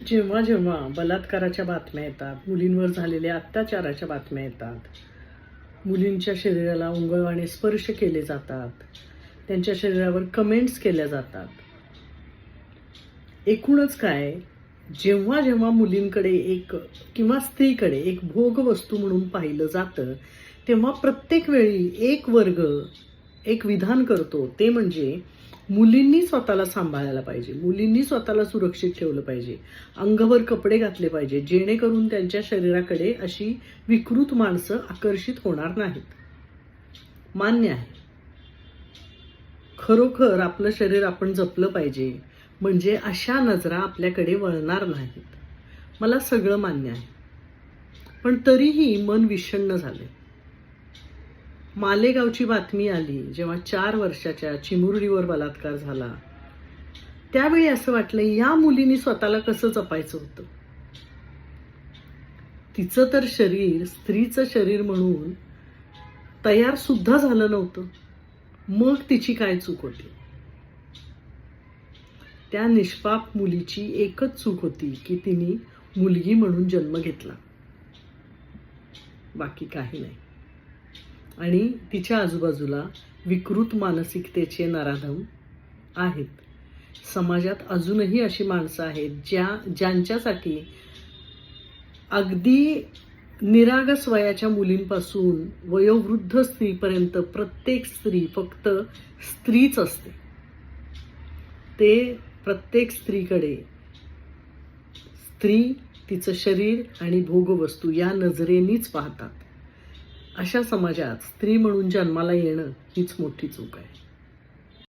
जेव्हा जेव्हा बलात्काराच्या बातम्या येतात, मुलींवर झालेल्या अत्याचाराच्या बातम्या येतात, मुलींच्या शरीराला उंगळवाने स्पर्श केले जातात, त्यांच्या शरीरावर कमेंट्स केल्या जातात. एकूणच काय, जेव्हा जेव्हा मुलींकडे एक किंवा स्त्रीकडे एक भोगवस्तू म्हणून पाहिलं जातं, तेव्हा प्रत्येक वेळी एक वर्ग एक विधान करतो, ते म्हणजे मुलींनी स्वतःला सांभाळायला पाहिजे, मुलींनी स्वतःला सुरक्षित ठेवलं पाहिजे, अंगभर कपडे घातले पाहिजे, जेणेकरून त्यांच्या शरीराकडे अशी विकृत माणसं आकर्षित होणार नाहीत. मान्य आहे, खरोखर आपलं शरीर आपण जपलं पाहिजे, म्हणजे अशा नजरा आपल्याकडे वळणार नाहीत. मला सगळं मान्य आहे, पण तरीही मन विषण्ण झाले. मालेगावची बातमी आली जेव्हा 4 वर्षाच्या चिमुरडीवर बलात्कार झाला, त्यावेळी असं वाटलं या मुलीने स्वतःला कसं जपायचं होतं. तिचं तर शरीर स्त्रीचं शरीर म्हणून तयार सुद्धा झालं नव्हतं, मग तिची काय चूक होती. त्या निष्पाप मुलीची एकच चूक होती की तिने मुलगी म्हणून जन्म घेतला, बाकी काही नाही. आणि तिच्या आजूबाजूला विकृत मानसिकतेचे नराधम आहेत. समाजात अजूनही अशी माणसं आहेत ज्यांच्यासाठी अगदी निरागस वयाच्या मुलींपासून वयोवृद्ध स्त्रीपर्यंत प्रत्येक स्त्री फक्त स्त्रीच असते. ते प्रत्येक स्त्रीकडे स्त्री, तिचं शरीर आणि भोगवस्तू या नजरेनीच पाहतात. अशा समाजात स्त्री म्हणून जन्माला येणं हीच मोठी चूक आहे.